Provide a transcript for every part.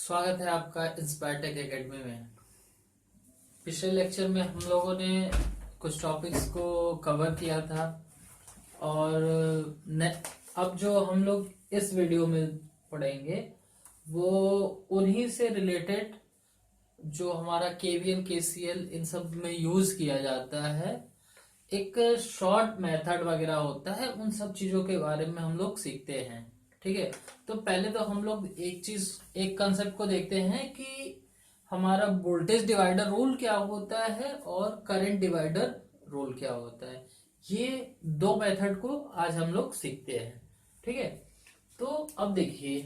स्वागत है आपका इंस्पायर टेक एकेडमी में। पिछले लेक्चर में हम लोगों ने कुछ टॉपिक्स को कवर किया था और अब जो हम लोग इस वीडियो में पढ़ेंगे वो उन्हीं से रिलेटेड जो हमारा केवीएल केसीएल इन सब में यूज किया जाता है, एक शॉर्ट मेथड वगैरह होता है, उन सब चीजों के बारे में हम लोग सीखते हैं। ठीक है, तो पहले तो हम लोग एक कंसेप्ट को देखते हैं कि हमारा वोल्टेज डिवाइडर रूल क्या होता है और करंट डिवाइडर रूल क्या होता है। ये दो मेथड को आज हम लोग सीखते हैं। ठीक है, तो अब देखिए,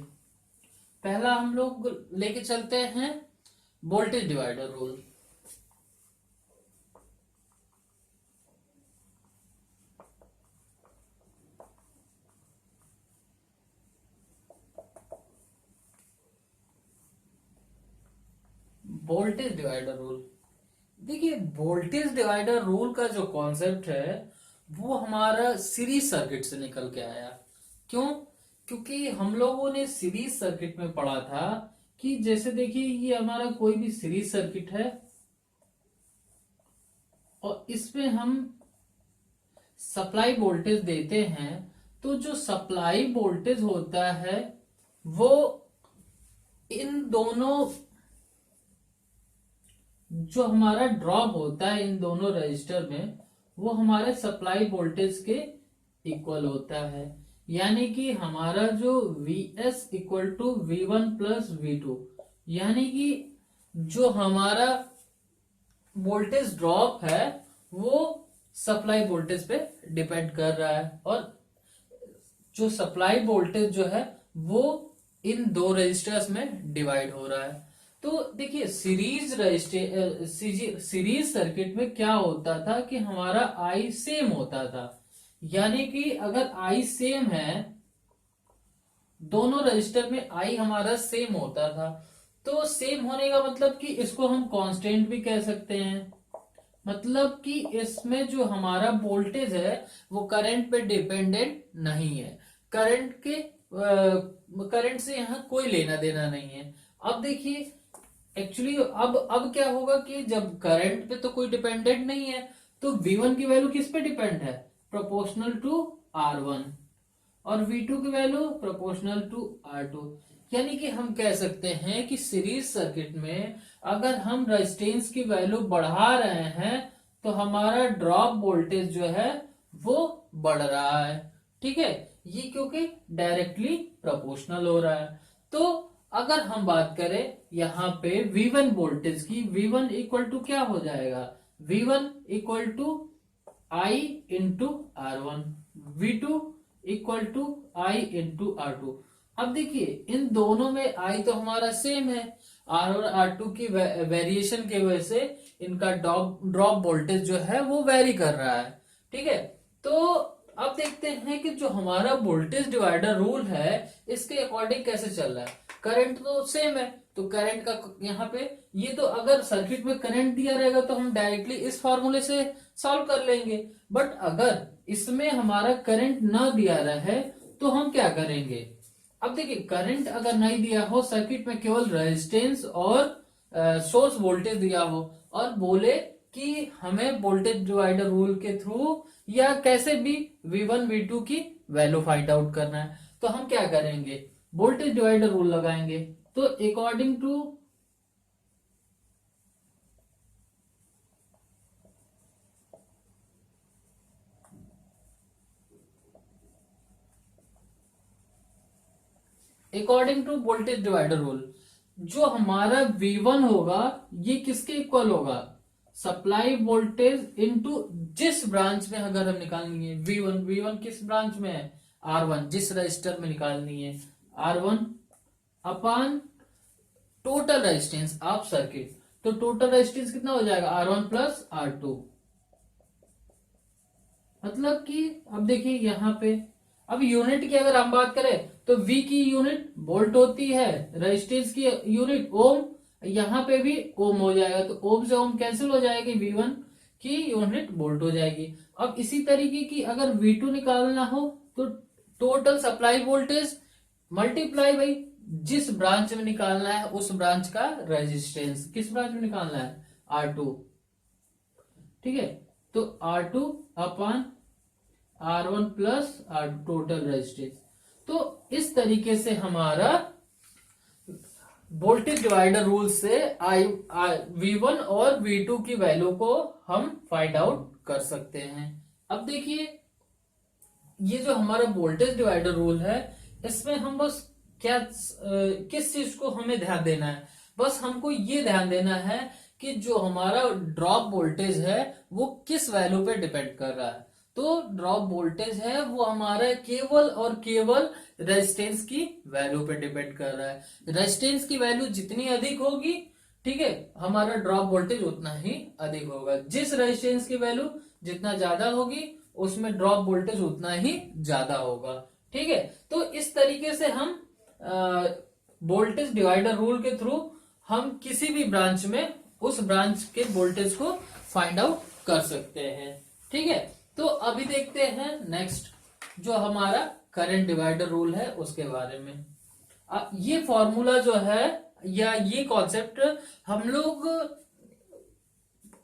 पहला हम लोग लेके चलते हैं voltage divider rule. Voltage divider rule, देखिए वोल्टेज डिवाइडर रूल का जो कॉन्सेप्ट है वो हमारा सीरीज सर्किट से निकल के आया। क्यों? क्योंकि हम लोगों ने सीरीज सर्किट में पढ़ा था कि जैसे देखिए ये हमारा कोई भी सीरीज सर्किट है और इसमें हम सप्लाई वोल्टेज देते हैं, तो जो सप्लाई वोल्टेज होता है वो इन दोनों, जो हमारा ड्रॉप होता है इन दोनों रजिस्टर में, वो हमारे सप्लाई वोल्टेज के इक्वल होता है। यानी कि हमारा जो Vs equal to V1 plus V2, यानी कि जो हमारा वोल्टेज ड्रॉप है वो सप्लाई वोल्टेज पे डिपेंड कर रहा है, और जो सप्लाई वोल्टेज जो है वो इन दो रजिस्टर्स में डिवाइड हो रहा है। तो देखिए सीरीज सर्किट में क्या होता था कि हमारा आई सेम होता था। यानी कि अगर आई सेम है, दोनों रजिस्टर में आई हमारा सेम होता था, तो सेम होने का मतलब कि इसको हम कांस्टेंट भी कह सकते हैं। मतलब कि इसमें जो हमारा वोल्टेज है वो करंट पे डिपेंडेंट नहीं है, करंट से यहाँ कोई लेना देना नहीं है। अब देखिए एक्चुअली अब क्या होगा कि जब करंट पे तो कोई डिपेंडेंट नहीं है, तो V1 की वैल्यू किस पे डिपेंड है? प्रोपोर्शनल टू R1, और V2 की वैल्यू प्रोपोर्शनल टू R2। यानी कि हम कह सकते हैं कि सीरीज सर्किट में अगर हम रेजिस्टेंस की वैल्यू बढ़ा रहे हैं तो हमारा ड्रॉप वोल्टेज जो है वो बढ़ रहा है। ठीक है, ये क्योंकि डायरेक्टली प्रोपोर्शनल हो रहा है। तो अगर हम बात करें यहाँ पे V1 वोल्टेज की, V1 इक्वल टू क्या हो जाएगा? V1 equal to I into R1, V2 equal to I into R2। अब देखिए इन दोनों में I तो हमारा सेम है, R और R2 की वेरिएशन की वजह से इनका ड्रॉप वोल्टेज जो है वो वेरी कर रहा है। ठीक है, तो अब देखते हैं कि जो हमारा वोल्टेज डिवाइडर रूल है इसके अकॉर्डिंग कैसे चल रहा है। करंट तो सेम है, तो करंट का यहाँ पे ये, तो अगर सर्किट में करंट दिया रहेगा तो हम डायरेक्टली इस फॉर्मूले से सॉल्व कर लेंगे। बट अगर इसमें हमारा करंट ना दिया रहे तो हम क्या करेंगे? अब देखिए करंट अगर नहीं दिया हो, सर्किट में केवल रेजिस्टेंस और सोर्स वोल्टेज दिया हो और बोले कि हमें वोल्टेज डिवाइडर रूल के थ्रू या कैसे भी V1 V2 की वैल्यू फाइंड आउट करना है, तो हम क्या करेंगे? वोल्टेज डिवाइडर रूल लगाएंगे। तो according to voltage divider rule, जो हमारा V1 होगा ये किसके इक्वल होगा? सप्लाई वोल्टेज इनटू जिस ब्रांच में अगर हम निकालनी है V1 किस ब्रांच में है? R1, जिस रजिस्टर में निकालनी है R1 upon total resistance of circuit. तो टोटल रेजिस्टेंस कितना हो जाएगा? R1 plus R2। मतलब कि अब देखिए यहाँ पे, अब यूनिट की अगर हम बात करें तो V की यूनिट वोल्ट होती है, रेजिस्टेंस की यूनिट ओम, यहाँ पे भी ओम हो जाएगा, तो ओम से ओम कैंसिल हो जाएगी, V1 की यूनिट वोल्ट हो जाएगी। अब इसी तरीके की अगर V2 निकालना हो तो total supply voltage multiply by जिस ब्रांच में निकालना है उस ब्रांच का रेजिस्टेंस, किस ब्रांच में निकालना है, R2, ठीक है। तो R2 upon R1 plus R total resistance. तो इस तरीके से हमारा वोल्टेज डिवाइडर रूल से V1 और V2 की वैल्यू को हम फाइंड आउट कर सकते हैं। अब देखिए ये जो हमारा वोल्टेज डिवाइडर रूल है, इसमें हम बस क्या किस चीज को हमें ध्यान देना है, बस हमको ये ध्यान देना है कि जो हमारा ड्रॉप वोल्टेज है वो किस वैल्यू पे डिपेंड कर रहा है। तो ड्रॉप वोल्टेज है वो हमारा केवल और केवल रेजिस्टेंस की वैल्यू पे डिपेंड कर रहा है। रेजिस्टेंस की वैल्यू जितनी अधिक होगी, ठीक है, हमारा ड्रॉप वोल्टेज उतना ही अधिक होगा। जिस रेजिस्टेंस की वैल्यू जितना ज्यादा होगी उसमें ड्रॉप वोल्टेज उतना ही ज्यादा होगा, ठीक है। तो इस तरीके से हम वोल्टेज डिवाइडर रूल के थ्रू हम किसी भी ब्रांच में उस ब्रांच के वोल्टेज को फाइंड आउट कर सकते हैं, ठीक है। तो अभी देखते हैं नेक्स्ट जो हमारा करंट डिवाइडर रूल है उसके बारे में। ये फॉर्मूला जो है या ये कॉन्सेप्ट हम लोग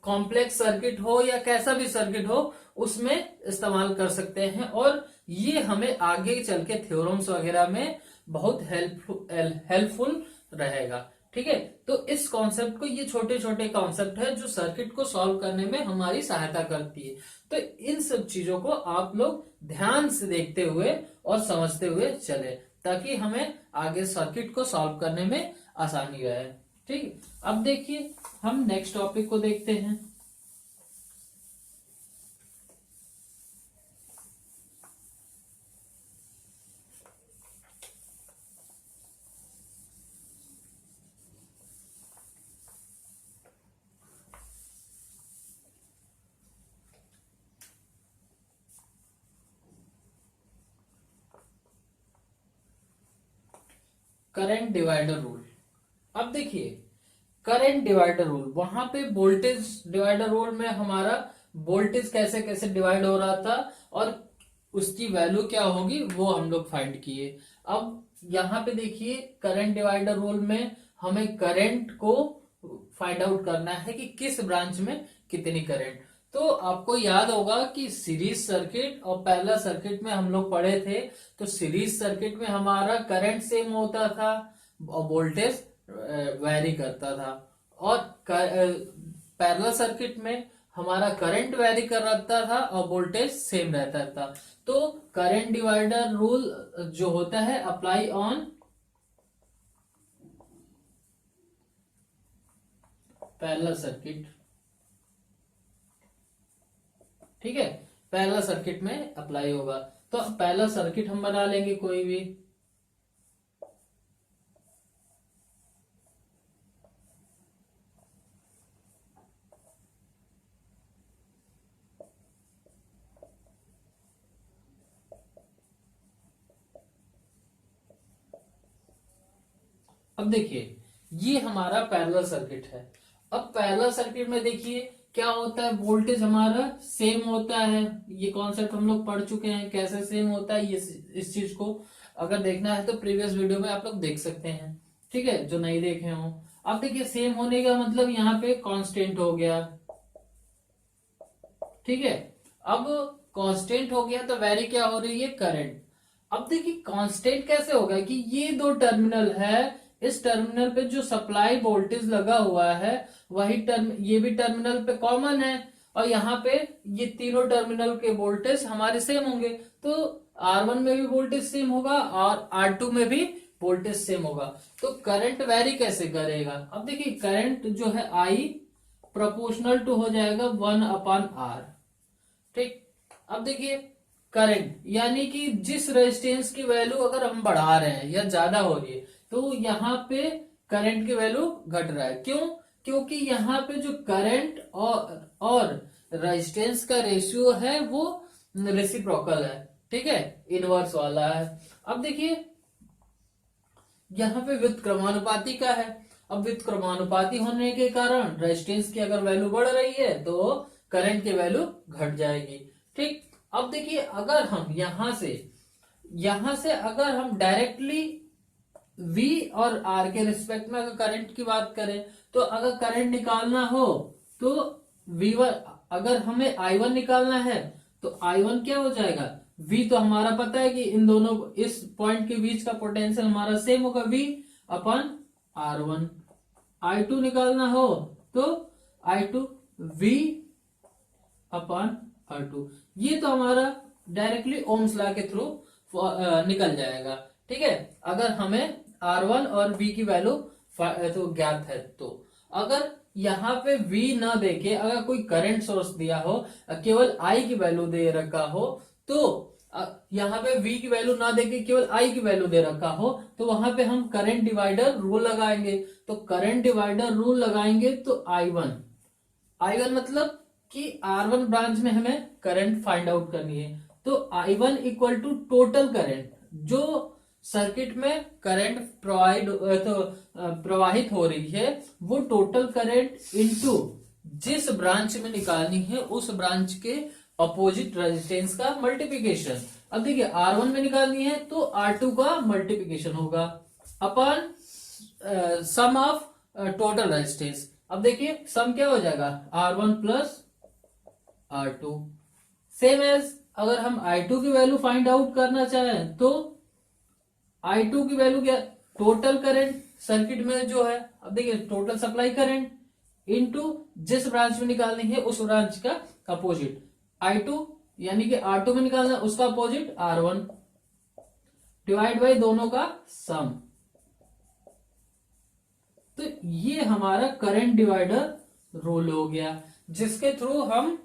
कॉम्प्लेक्स सर्किट हो या कैसा भी सर्किट हो उसमें इस्तेमाल कर सकते हैं, और ये हमें आगे चल के थ्योरम्स वगैरह में बहुत हेल्पफुल रहेगा, ठीक है। तो इस कॉन्सेप्ट को, ये छोटे छोटे कॉन्सेप्ट है जो सर्किट को सॉल्व करने में हमारी सहायता करती है। तो इन सब चीजों को आप लोग ध्यान से देखते हुए और समझते हुए चले, ताकि हमें आगे सर्किट को सॉल्व करने में आसानी रहे, ठीक। अब देखिए हम नेक्स्ट टॉपिक को देखते हैं। Current divider rule. अब देखिए करंट डिवाइडर रूल, वहां पे वोल्टेज डिवाइडर रूल में हमारा वोल्टेज कैसे कैसे डिवाइड हो रहा था और उसकी वैल्यू क्या होगी वो हम लोग फाइंड किए। अब यहाँ पे देखिए करंट डिवाइडर रूल में हमें करंट को फाइंड आउट करना है कि किस ब्रांच में कितनी करंट। तो आपको याद होगा कि सीरीज सर्किट और पैरेलल सर्किट में हम लोग पढ़े थे, तो सीरीज सर्किट में हमारा करंट सेम होता था और वोल्टेज वैरी करता था, और पैरेलल सर्किट में हमारा करंट वैरी कर रहता था और वोल्टेज सेम रहता था। तो करंट डिवाइडर रूल जो होता है अप्लाई ऑन पैरेलल सर्किट, ठीक है, पैरेलल सर्किट में अप्लाई होगा। तो पैरेलल सर्किट हम बना लेंगे कोई भी। अब देखिए ये हमारा पैरेलल सर्किट है। अब पैरेलल सर्किट में देखिए क्या होता है, वोल्टेज हमारा सेम होता है। ये कॉन्सेप्ट हम लोग पढ़ चुके हैं कैसे सेम होता है। ये इस चीज को अगर देखना है तो प्रीवियस वीडियो में आप लोग देख सकते हैं, ठीक है, जो नहीं देखे हो। अब देखिए सेम होने का मतलब यहाँ पे कांस्टेंट हो गया, ठीक है। अब कांस्टेंट हो गया तो वैरी क्या हो रही है, करंट। अब देखिए कांस्टेंट कैसे होगा कि ये दो टर्मिनल है, इस टर्मिनल पे जो सप्लाई वोल्टेज लगा हुआ है वही ये भी टर्मिनल पे कॉमन है, और यहाँ पे ये तीनों टर्मिनल के वोल्टेज हमारे सेम होंगे। तो R1 में भी वोल्टेज सेम होगा और R2 में भी वोल्टेज सेम होगा। तो करंट वैरी कैसे करेगा, अब देखिए करंट जो है I प्रोपोर्शनल टू हो जाएगा 1/R, ठीक। अब देखिए करंट यानी कि जिस रेजिस्टेंस की वैल्यू अगर हम बढ़ा रहे हैं या ज्यादा हो रही है तो यहाँ पे करंट की वैल्यू घट रहा है। क्यों, क्योंकि यहाँ पे जो करंट और रेजिस्टेंस का रेशियो है वो रेसिप्रोकल है, ठीक है, इनवर्स वाला है। अब देखिए यहाँ पे व्युत्क्रमानुपाती का है। अब व्युत्क्रमानुपाती होने के कारण रेजिस्टेंस की अगर वैल्यू बढ़ रही है तो करंट की वैल्यू घट जाएगी, ठीक। अब देखिए अगर हम यहां से अगर हम डायरेक्टली V और R के रिस्पेक्ट में अगर करंट की बात करें तो अगर करंट निकालना हो तो V1, अगर हमें I1 निकालना है तो I1 क्या हो जाएगा, V तो हमारा पता है कि इन दोनों इस पॉइंट के बीच का पोटेंशियल हमारा सेम होगा, V अपन R1। I2 निकालना हो तो I2 V अपन R2। ये तो हमारा डायरेक्टली ओम्स लॉ के थ्रू निकल जाएगा। ठीक है, अगर हमें R1 और V की वैल्यू तो ज्ञात है तो। अगर यहाँ पे V ना देके अगर कोई करंट सोर्स दिया हो, केवल I की वैल्यू दे रखा हो, तो यहाँ पे V की वैल्यू ना देके केवल I की वैल्यू दे रखा हो, तो वहां पे हम करंट डिवाइडर रूल लगाएंगे। तो करंट डिवाइडर रूल लगाएंगे तो I1 मतलब कि R1 ब्रांच में हमें करंट फाइंड आउट करनी है, तो I1 equal to total current, जो सर्किट में करंट प्रवाहित हो रही है वो टोटल करंट इनटू जिस ब्रांच में निकालनी है उस ब्रांच के अपोजिट रेजिस्टेंस का मल्टीप्लिकेशन। अब देखिए R1 में निकालनी है तो R2 का मल्टीप्लिकेशन होगा अपन सम ऑफ टोटल रेजिस्टेंस। अब देखिए सम क्या हो जाएगा, R1 plus R2। Same as अगर हम I2 की वैल्यू फाइंड आउट करना चाहें तो I2 की वैल्यू क्या, टोटल करंट सर्किट में जो है, अब देखिए टोटल सप्लाई करंट इनटू जिस ब्रांच में निकालनी है उस ब्रांच का अपोजिट I2, यानी कि R2 में निकालना है उसका अपोजिट R1, डिवाइड बाई दोनों का सम। तो ये हमारा करंट डिवाइडर रूल हो गया, जिसके थ्रू हम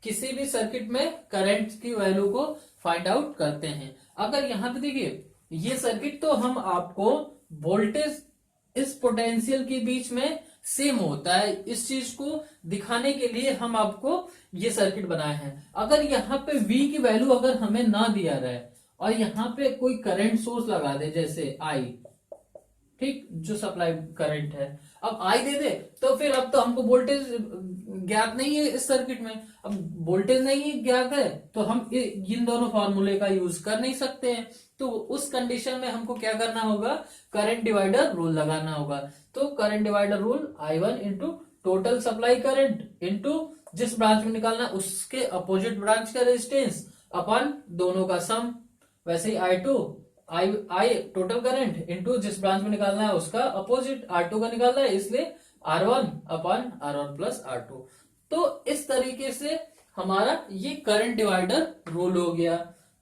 किसी भी सर्किट में करंट की वैल्यू को फाइंड आउट करते हैं। अगर यहां पे देखिए ये सर्किट तो हम आपको वोल्टेज इस पोटेंशियल के बीच में सेम होता है, इस चीज को दिखाने के लिए हम आपको ये सर्किट बनाए हैं। अगर यहाँ पे V की वैल्यू अगर हमें ना दिया रहे और यहाँ पे कोई करंट सोर्स लगा दे जैसे I, ठीक, जो सप्लाई करंट है, अब I दे दे तो फिर अब तो हमको वोल्टेज ज्ञात नहीं है इस सर्किट में। अब वोल्टेज नहीं ज्ञात है तो हम इन दोनों फॉर्मूले का यूज कर नहीं सकते हैं। तो उस कंडीशन में हमको क्या करना होगा, करंट डिवाइडर रूल लगाना होगा। तो current divider rule I1 into total supply current into जिस ब्रांच में निकालना है उसके अपोजिट ब्रांच का रेजिस्टेंस अपन दोनों का सम। वैसे ही I2 I total current into जिस ब्रांच में निकालना है उसका अपोजिट R2 का निकालना है, इसलिए R1 अपन R1 प्लस R2। तो इस तरीके से हमारा ये करंट डिवाइडर रूल हो गया।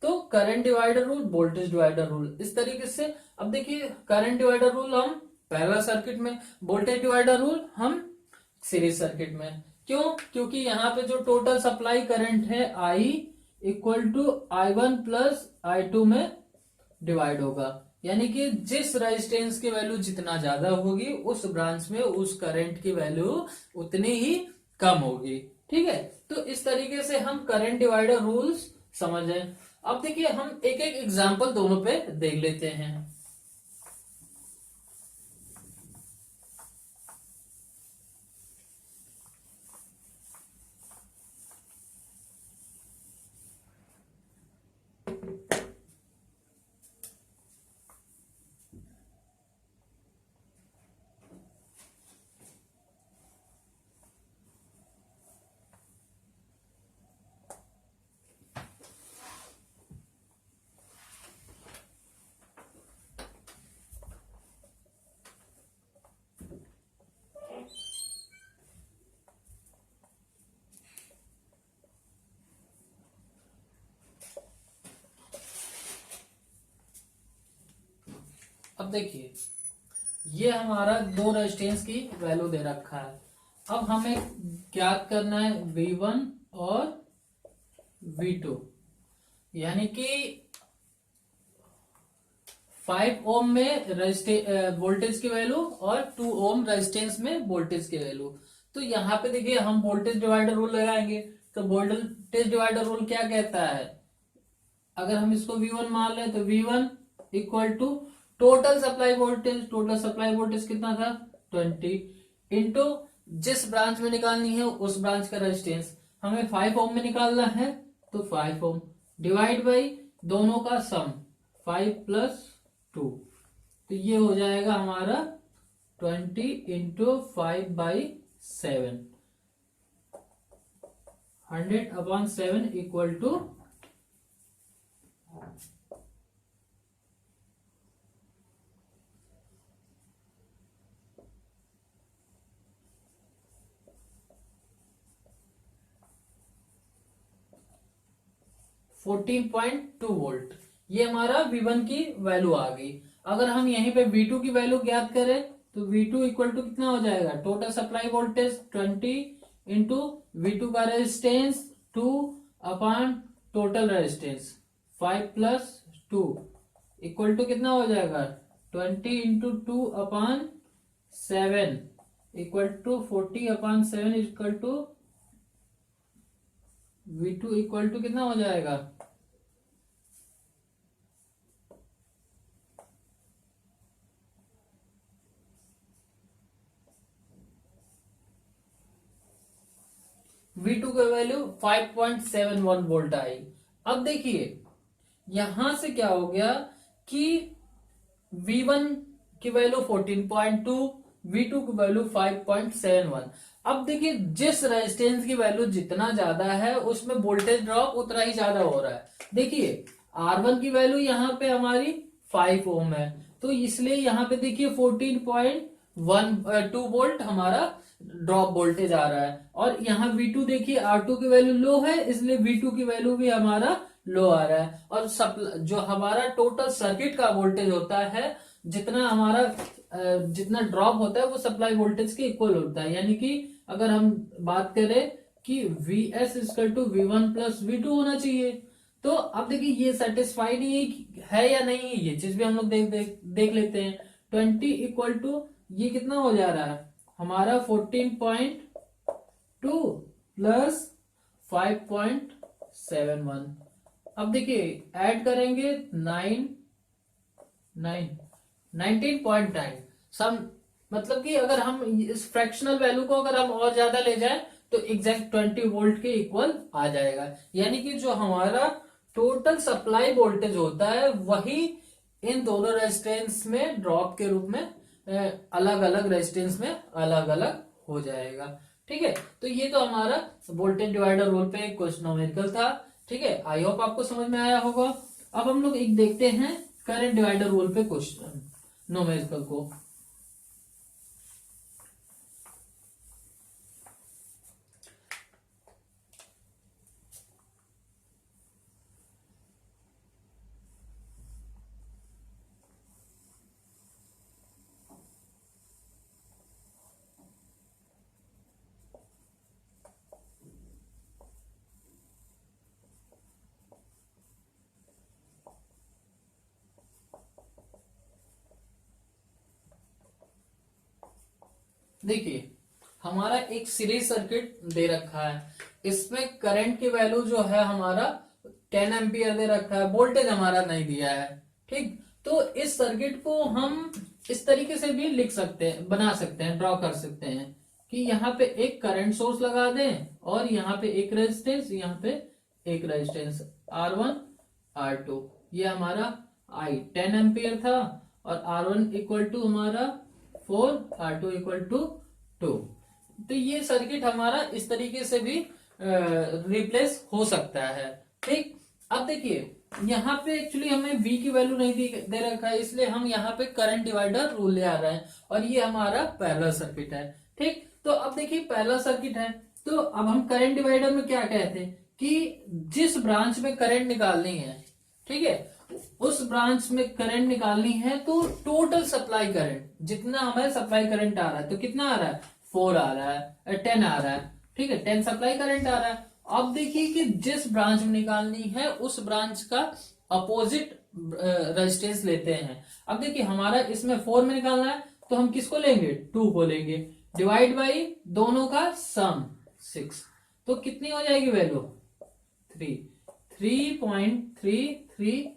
तो current divider rule, voltage divider rule, इस तरीके से। अब देखिए करंट डिवाइडर रूल हम पैरेलल सर्किट में, वोल्टेज डिवाइडर रूल हम सीरीज सर्किट में। क्यों, क्योंकि यहाँ पे जो टोटल सप्लाई करंट है I equal to I1 plus I2 में डिवाइड होगा, यानी कि जिस रेजिस्टेंस की वैल्यू जितना ज्यादा होगी उस ब्रांच में उस करंट की वैल्यू उतनी ही कम होगी। ठीक है, तो इस तरीके से हम करंट डिवाइडर रूल्स समझे। अब देखिए हम एक एक एग्जांपल दोनों पे देख लेते हैं। अब देखिए ये हमारा दो रेजिस्टेंस की वैल्यू दे रखा है। अब हमें ज्ञात करना है V1 और V2, यानी कि 5 ओम में वोल्टेज की वैल्यू और 2 ओम रेजिस्टेंस में वोल्टेज की वैल्यू। तो यहाँ पे देखिए हम वोल्टेज डिवाइडर रूल लगाएंगे। तो वोल्टेज डिवाइडर रूल क्या कहता है, अगर हम इसको V1 मान लें तो V1 equal to total supply voltage, total supply voltage कितना था 20 इंटू जिस ब्रांच में निकालनी है उस ब्रांच का रेजिस्टेंस, हमें 5 ओम में निकालना है तो 5 ओम डिवाइड बाई दोनों का सम 5 प्लस 2। तो ये हो जाएगा हमारा 20 इंटू 5/7, 100/7 इक्वल टू 14.2 वोल्ट। ये हमारा V1 की वैल्यू आ गई। अगर हम यहीं पे V2 की वैल्यू ज्ञात करें तो V2 इक्वल टू कितना हो जाएगा, total supply voltage 20 into V2 का resistance 2 upon total resistance 5+2 equal to कितना हो जाएगा, 20 into 2/7 equal to 40/7 equal to V2 equal to कितना हो जाएगा, V2 का वैल्यू 5.71 वोल्ट आई। अब देखिए यहां से क्या हो गया कि V1 की वैल्यू 14.2, V2 की वैल्यू 5.71। अब देखिए जिस रेजिस्टेंस की वैल्यू जितना ज्यादा है उसमें वोल्टेज ड्रॉप उतना ही ज्यादा हो रहा है। देखिए R1 की वैल्यू यहाँ पे हमारी 5 ओम है, तो इसलिए यहाँ पे देखिए 14.12 वोल्ट हमारा ड्रॉप वोल्टेज आ रहा है। और यहाँ V2 देखिए R2 की वैल्यू लो है, इसलिए V2 की वैल्यू भी हमारा लो आ रहा है। और जो हमारा टोटल सर्किट का वोल्टेज होता है, जितना हमारा जितना ड्रॉप होता है वो सप्लाई वोल्टेज के इक्वल होता है। यानी कि अगर हम बात करें कि Vs equal to V1 plus V2 होना चाहिए। तो अब देखिए ये सेटिस्फाई नहीं है या नहीं, ये चीज भी हम लोग देख लेते हैं। 20 इक्वल टू ये कितना हो जा रहा है हमारा 14.2 प्लस 5.71। अब देखिए ऐड करेंगे 19.9 सम, मतलब कि अगर हम इस फ्रैक्शनल वैल्यू को अगर हम और ज्यादा ले जाएं तो एग्जैक्ट 20 वोल्ट के इक्वल आ जाएगा। यानी कि जो हमारा टोटल सप्लाई वोल्टेज होता है वही इन दोनों रेजिस्टेंस में ड्रॉप के रूप में अलग अलग रेजिस्टेंस में अलग अलग हो जाएगा। ठीक है, तो ये तो हमारा वोल्टेज डिवाइडर रूल पे एक क्वेश्चन न्यूमेरिकल था। ठीक है, आई होप आपको समझ में आया होगा। अब हम लोग एक देखते हैं करंट डिवाइडर रूल पे क्वेश्चन न्यूमेरिकल को। देखिए हमारा एक सीरीज सर्किट दे रखा है, इसमें करंट की वैल्यू जो है हमारा 10 एम्पियर दे रखा है, वोल्टेज हमारा नहीं दिया है। ठीक, तो इस सर्किट को हम इस तरीके से भी लिख सकते हैं, बना सकते हैं, ड्रॉ कर सकते हैं कि यहाँ पे एक करंट सोर्स लगा दें और यहाँ पे एक रेजिस्टेंस, यहाँ पे एक रेजिस्टेंस R1 R2। ये हमारा I 10 एम्पियर था और R1 इक्वल टू हमारा 4, R2 इक्वल टू 2। तो ये सर्किट हमारा इस तरीके से भी रिप्लेस हो सकता है। ठीक, अब देखिए यहाँ पे एक्चुअली हमें V की वैल्यू नहीं दे रखा है, इसलिए हम यहाँ पे करंट डिवाइडर रूल ले आ रहे हैं और ये हमारा पैरेलल सर्किट है। ठीक, तो अब देखिए पैरेलल सर्किट है, तो अब हम करंट डिवाइडर में क्या कहते हैं कि जिस ब्रांच में करंट निकालनी है, ठीक है, उस ब्रांच में करंट निकालनी है तो टोटल सप्लाई करंट जितना हमारे सप्लाई करंट आ रहा है, तो कितना आ रहा है 4 आ रहा है, 10 आ रहा है। ठीक है, 10 सप्लाई करंट आ रहा है। अब देखिए कि जिस ब्रांच में निकालनी है उस ब्रांच का अपोजिट रेजिस्टेंस लेते हैं। अब देखिए हमारा इसमें 4 में निकालना है तो हम किसको लेंगे, 2 को लेंगे, डिवाइड बाई दोनों का सम 6, तो कितनी हो जाएगी वैल्यू 3.33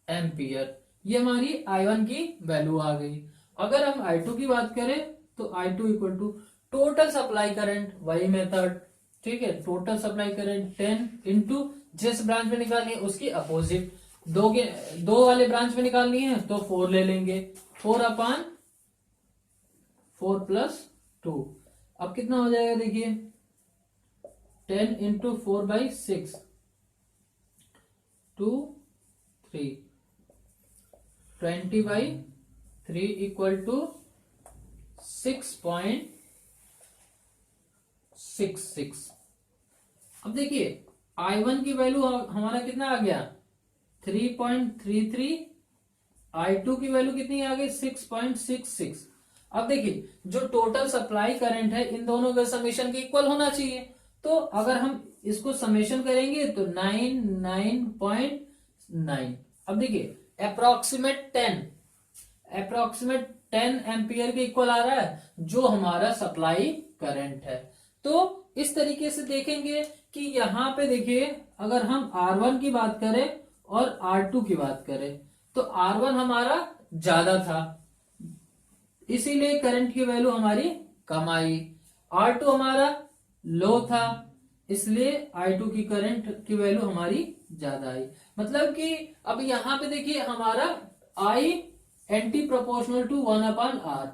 एम्पियर। ये हमारी I1 की वैल्यू आ गई। अगर हम I2 की बात करें तो I2 equal to total supply current, वही मेथड। ठीक है, टोटल सप्लाई करंट 10 इंटू जिस ब्रांच में निकालनी है उसकी अपोजिट, दो वाले ब्रांच में निकालनी है तो 4 ले लेंगे, 4/4 + 2। अब कितना हो जाएगा देखिए, 10 × 4/6, 2 3, 20/3 = 6.66। अब देखिए I1 की वैल्यू हमारा कितना आ गया, 3.33, I2 की वैल्यू कितनी आ गई, 6.66। अब देखिए जो टोटल सप्लाई करंट है इन दोनों का समेशन के इक्वल होना चाहिए। तो अगर हम इसको समेशन करेंगे तो 9.9। अब देखिए अप्रोक्सीमेट 10 एम्पियर के इक्वल आ रहा है जो हमारा सप्लाई करंट है। तो इस तरीके से देखेंगे कि यहाँ पे देखिए अगर हम R1 की बात करें और R2 की बात करें तो R1 हमारा ज्यादा था, इसीलिए करंट की वैल्यू हमारी कम आई। R2 हमारा लो था, इसलिए I2 की करंट की वैल्यू हमारी ज्यादा आई। मतलब कि अब यहाँ पे देखिए हमारा I anti proportional to 1/R,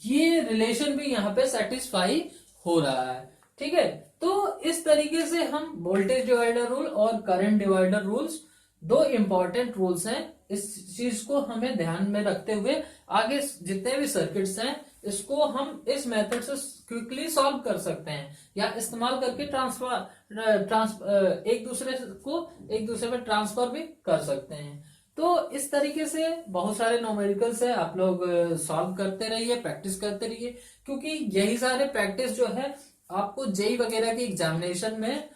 ये रिलेशन भी यहाँ पे सेटिस्फाई हो रहा है। ठीक है, तो इस तरीके से हम वोल्टेज डिवाइडर रूल और करंट डिवाइडर रूल्स, दो इंपॉर्टेंट रूल्स हैं। इस चीज को हमें ध्यान में रखते हुए आगे जितने भी सर्किट्स हैं इसको हम इस मेथड से क्विकली सॉल्व कर सकते हैं या इस्तेमाल करके एक दूसरे में ट्रांसफर भी कर सकते हैं। तो इस तरीके से बहुत सारे न्यूमेरिकल्स है, आप लोग सॉल्व करते रहिए, प्रैक्टिस करते रहिए, क्योंकि यही सारे प्रैक्टिस जो है आपको जेई वगैरह की एग्जामिनेशन में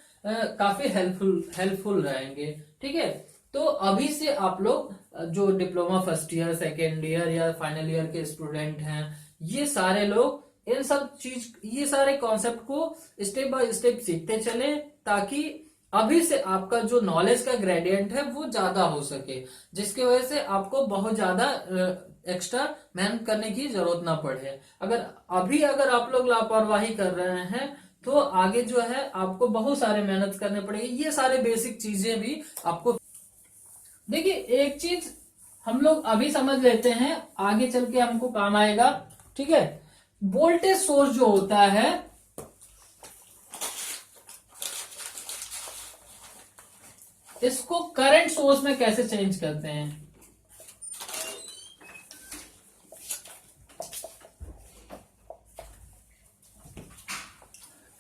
काफी हेल्पफुल रहेंगे। ठीक है, तो अभी से आप लोग जो diploma first year, second year या फाइनल ईयर के स्टूडेंट हैं, ये सारे लोग ये सारे कॉन्सेप्ट को स्टेप बाय स्टेप सीखते चले, ताकि अभी से आपका जो नॉलेज का ग्रेडियंट है वो ज्यादा हो सके, जिसकी वजह से आपको बहुत ज्यादा एक्स्ट्रा मेहनत करने की जरूरत ना पड़े। अगर आप लोग लापरवाही कर रहे हैं तो आगे जो है आपको बहुत सारे मेहनत करने पड़ेगी। ये सारे बेसिक चीजें भी आपको, देखिए एक चीज हम लोग अभी समझ लेते हैं, आगे चल के हमको काम आएगा। ठीक है, वोल्टेज सोर्स जो होता है इसको करंट सोर्स में कैसे चेंज करते हैं।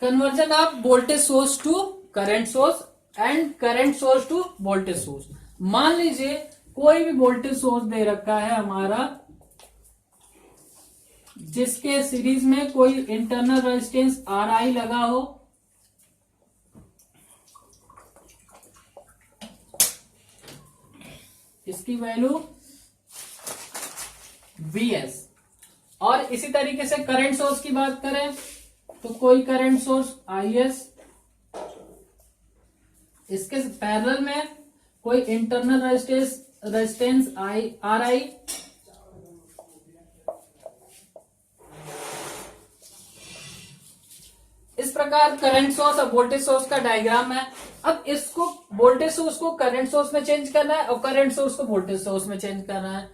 Conversion of voltage source to current source and current source to voltage source. मान लीजिए कोई भी वोल्टेज सोर्स दे रखा है हमारा, जिसके सीरीज में कोई इंटरनल रेजिस्टेंस Ri लगा हो, इसकी वैल्यू Vs। और इसी तरीके से करंट सोर्स की बात करें तो कोई करंट सोर्स Is, इसके पैरेलल में कोई इंटरनल रेजिस्टेंस Ri, इस प्रकार करंट सोर्स और वोल्टेज सोर्स का डायग्राम है। अब इसको वोल्टेज सोर्स को करंट सोर्स में चेंज करना है और करंट सोर्स को वोल्टेज सोर्स में चेंज करना है।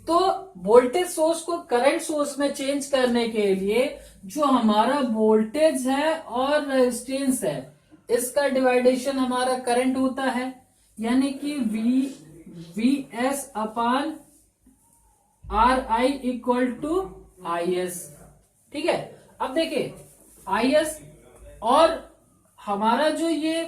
तो वोल्टेज सोर्स को करंट सोर्स में चेंज करने के लिए जो हमारा वोल्टेज है और रेजिस्टेंस है, इसका डिवाइडेशन हमारा करंट होता है, यानी कि VS/RI = IS। ठीक है, अब देखिए IS और हमारा जो ये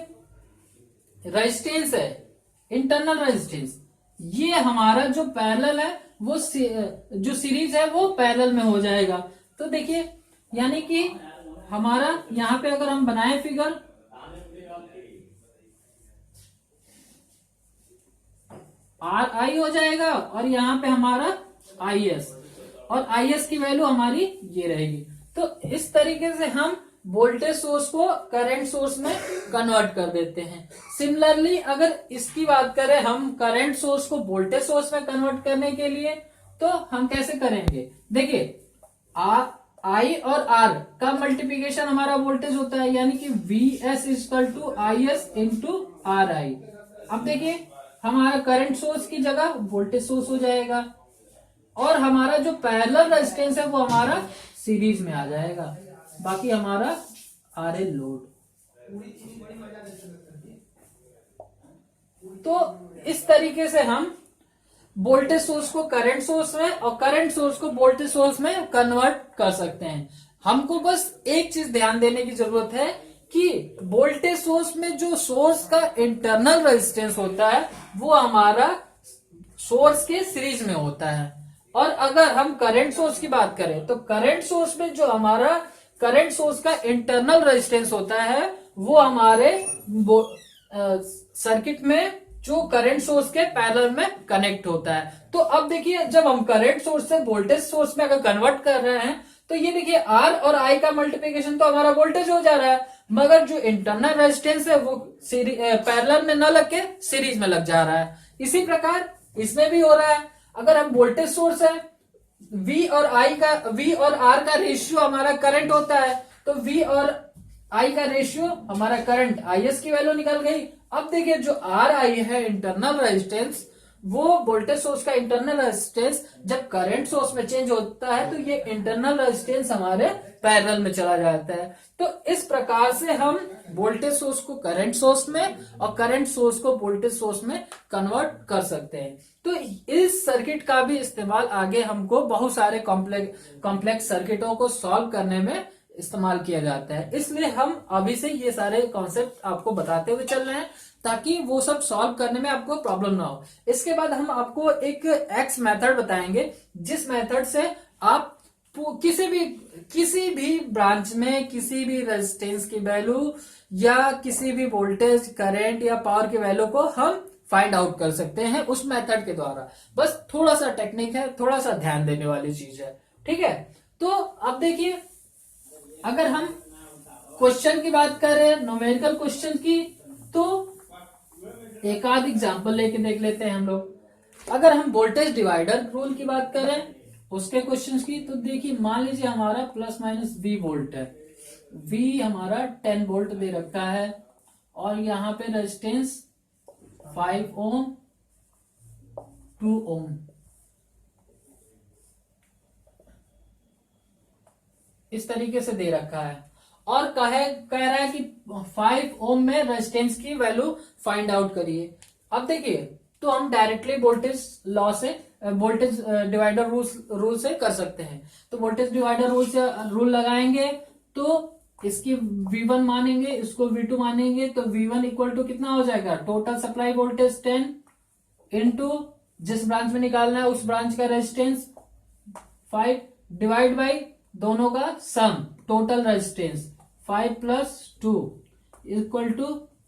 रेजिस्टेंस है, इंटरनल रेजिस्टेंस, ये हमारा जो पैरेलल है वो जो सीरीज है वो पैरेलल में हो जाएगा। तो देखिए यानी कि हमारा यहां पे अगर हम बनाए फिगर, RI हो जाएगा और यहां पे हमारा IS, और IS की वैल्यू हमारी ये रहेगी। तो इस तरीके से हम वोल्टेज सोर्स को करंट सोर्स में कन्वर्ट कर देते हैं। सिमिलरली अगर इसकी बात करें हम करंट सोर्स को वोल्टेज सोर्स में कन्वर्ट करने के लिए, तो हम कैसे करेंगे, देखिए I और R का मल्टीप्लीकेशन हमारा वोल्टेज होता है, यानी कि VS = IS × RI। अब देखिए हमारा करंट सोर्स की जगह वोल्टेज सोर्स हो जाएगा, और हमारा जो पैरेलल रेजिस्टेंस है वो हमारा सीरीज में आ जाएगा, बाकी हमारा RL लोड। तो इस तरीके से हम वोल्टेज सोर्स को करंट सोर्स में और करंट सोर्स को वोल्टेज सोर्स में कन्वर्ट कर सकते हैं। हमको बस एक चीज ध्यान देने की जरूरत है कि वोल्टेज सोर्स में जो सोर्स का इंटरनल रेजिस्टेंस होता है वो हमारा सोर्स के सीरीज में होता है। और अगर हम करंट सोर्स की बात करें तो करंट सोर्स में जो हमारा करंट सोर्स का इंटरनल रेजिस्टेंस होता है वो हमारे सर्किट में जो करंट सोर्स के पैरेलल में कनेक्ट होता है। तो अब देखिए जब हम करंट सोर्स से वोल्टेज सोर्स में अगर कन्वर्ट कर रहे हैं तो ये देखिए R और I का मल्टीप्लिकेशन तो हमारा वोल्टेज हो जा रहा है, मगर जो इंटरनल रेजिस्टेंस है वो पैरेलल में न लग के सीरीज में लग जा रहा है। इसी प्रकार इसमें भी हो रहा है। अगर हम वोल्टेज सोर्स है V और R का रेशियो हमारा करंट होता है, तो V और I का रेशियो हमारा करंट IS की वैल्यू निकल गई। अब देखिए जो RI है इंटरनल रेजिस्टेंस, वो वोल्टेज सोर्स का इंटरनल रेजिस्टेंस जब करंट सोर्स में चेंज होता है तो ये इंटरनल रेजिस्टेंस हमारे पैरेलल में चला जाता है। तो इस प्रकार से हम वोल्टेज सोर्स को करंट सोर्स में और करंट सोर्स को वोल्टेज सोर्स में कन्वर्ट कर सकते हैं। तो इस सर्किट का भी इस्तेमाल आगे हमको बहुत सारे कॉम्प्लेक्स सर्किटों को सॉल्व करने में इस्तेमाल किया जाता है। इसलिए हम अभी से ये सारे कॉन्सेप्ट आपको बताते हुए चल रहे हैं ताकि वो सब सॉल्व करने में आपको प्रॉब्लम ना हो। इसके बाद हम आपको एक एक्स मेथड बताएंगे जिस मेथड से आप किसी भी ब्रांच में किसी भी रेजिस्टेंस की वैल्यू या किसी भी वोल्टेज करंट या पावर की वैल्यू को हम फाइंड आउट कर सकते हैं उस मेथड के द्वारा। बस थोड़ा सा टेक्निक है, थोड़ा सा ध्यान देने वाली चीज है, ठीक है। तो अब देखिए अगर हम क्वेश्चन की बात करें, न्यूमेरिकल क्वेश्चन की, तो एक आध एग्जांपल लेके देख लेते हैं हम लोग। अगर हम वोल्टेज डिवाइडर रूल की बात करें उसके क्वेश्चंस की, तो देखिए मान लीजिए हमारा प्लस माइनस V वोल्ट है, V हमारा 10 वोल्ट दे रखा है और यहाँ पे रेजिस्टेंस 5 ओम 2 ओम इस तरीके से दे रखा है और कह रहा है कि 5 ओम में रेजिस्टेंस की वैल्यू फाइंड आउट करिए। अब देखिए तो हम डायरेक्टली वोल्टेज लॉ से वोल्टेज डिवाइडर रूल से कर सकते हैं। तो वोल्टेज डिवाइडर रूल से रूल लगाएंगे तो इसकी V1 मानेंगे, इसको V2 मानेंगे, तो V1 इक्वल टू कितना हो जाएगा, टोटल सप्लाई वोल्टेज 10 इंटू जिस ब्रांच में निकालना है उस ब्रांच का रेजिस्टेंस 5 डिवाइड बाई दोनों का sum total resistance 5 plus 2 equal to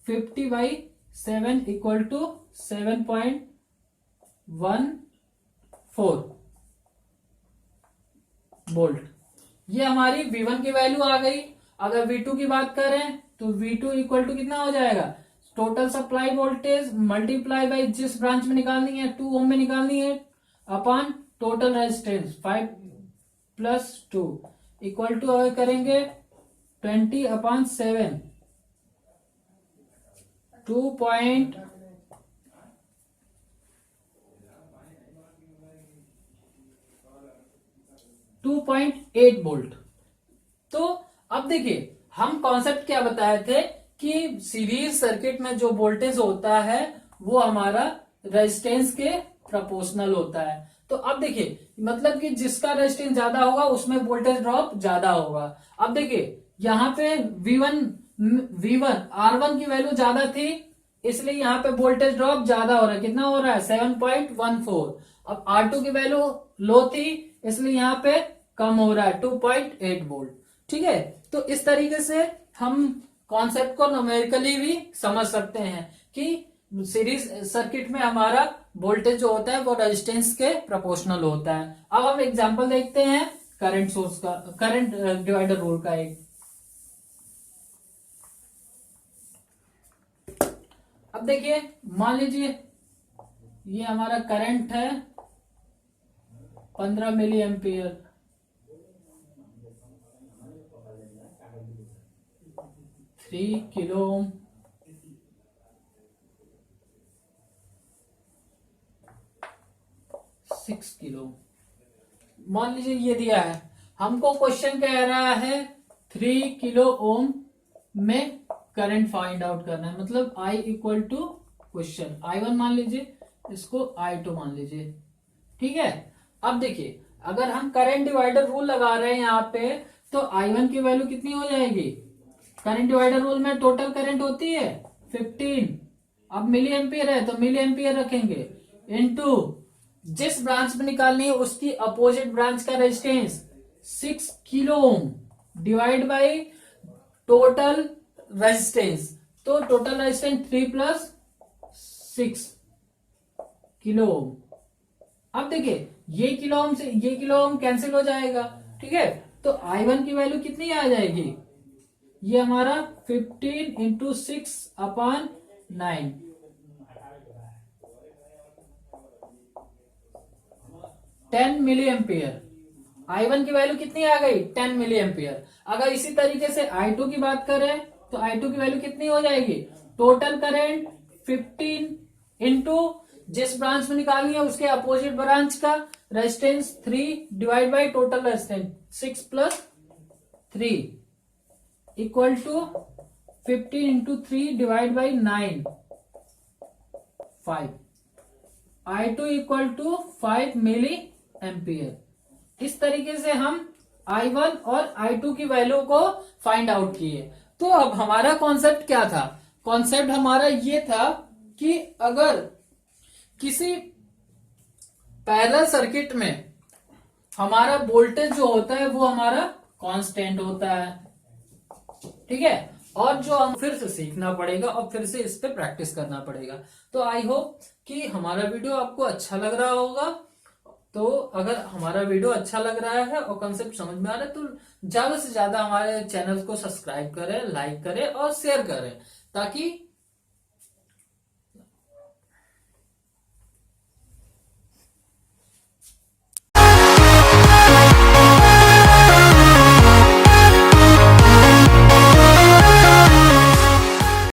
50 by 7 equal to 7.14 volt. ये हमारी V1 की वैल्यू आ गई। अगर V2 की बात करें तो V2 इक्वल टू कितना हो जाएगा, total supply voltage multiply by जिस ब्रांच में निकालनी है 2 ओम में निकालनी है upon total resistance 5 plus 2 equal to अगर करेंगे 20 अपॉन 7 2.8 वोल्ट। तो अब देखिए हम कॉन्सेप्ट क्या बताए थे कि सीरीज सर्किट में जो वोल्टेज होता है वो हमारा रेजिस्टेंस के प्रोपोर्शनल होता है। तो अब देखिए मतलब कि जिसका रेजिस्टेंस ज्यादा होगा उसमें वोल्टेज ड्रॉप ज्यादा होगा। अब देखिए यहाँ पे V1 R1 की वैल्यू ज्यादा थी इसलिए यहाँ पे वोल्टेज ड्रॉप ज्यादा हो रहा है, कितना हो रहा है 7.14। अब R2 की वैल्यू लो थी इसलिए यहाँ पे कम हो रहा है 2.8 वोल्ट, ठीक है। तो इस तरीके से हम कॉन्सेप्ट को न्यूमेरिकली भी समझ सकते हैं कि सीरीज सर्किट में हमारा वोल्टेज जो होता है वो रेजिस्टेंस के प्रोपोर्शनल होता है। अब हम एग्जांपल देखते हैं करंट सोर्स का, करंट डिवाइडर रूल का एक। अब देखिए मान लीजिए ये हमारा करंट है 15 milli ampere, 3 kilo ohm, 6 kilo. मान लीजिए ये दिया है, हमको क्वेश्चन कह रहा है 3 किलो ओम में करंट फाइंड आउट करना है, मतलब I equal to question I1 मान लीजिए, इसको I2 मान लीजिए, ठीक है। अब देखिए अगर हम करंट डिवाइडर रूल लगा रहे हैं यहाँ पे, तो I1 की वैल्यू कितनी हो जाएगी, करंट डिवाइडर रूल में टोटल करंट होती है 15, अब मिली एम्पियर है तो मिली एम्पियर रखेंगे, इनटू जिस ब्रांच में निकालनी है उसकी अपोजिट ब्रांच का resistance 6 kilo ohm divide by total resistance, तो total resistance 3 plus 6 kilo ohm. अब देखिए ये किलो ओम से ये किलो ओम कैंसिल हो जाएगा, ठीक है, तो I1 की वैल्यू कितनी आ जाएगी, ये हमारा 15 इंटू 6/9, 10 मिली एम्पियर। I1 की वैल्यू कितनी आ गई, 10 मिली एम्पियर। अगर इसी तरीके से I2 की बात करें तो I2 की वैल्यू कितनी हो जाएगी, टोटल करंट 15 इंटू जिस ब्रांच में निकालनी है उसके अपोजिट ब्रांच का resistance 3 divide by total resistance 6 plus 3 equal to 15 into 3 divide by 9, 5। I2 equal to 5 milli ampere. इस तरीके से हम I1 और I2 की वैल्यू को फाइंड आउट किए। तो अब हमारा कॉन्सेप्ट क्या था, कॉन्सेप्ट हमारा ये था कि अगर किसी पैरेलल सर्किट में हमारा वोल्टेज जो होता है वो हमारा कांस्टेंट होता है, ठीक है, और जो हम फिर से सीखना पड़ेगा और फिर से इस पे प्रैक्टिस करना पड़ेगा। तो आई होप कि हमारा वीडियो आपको अच्छा लग रहा होगा। तो अगर हमारा वीडियो अच्छा लग रहा है और कॉन्सेप्ट समझ में आ रहा है तो ज्यादा से ज्यादा हमारे चैनल को सब्सक्राइब करें, लाइक करें और शेयर करें, ताकि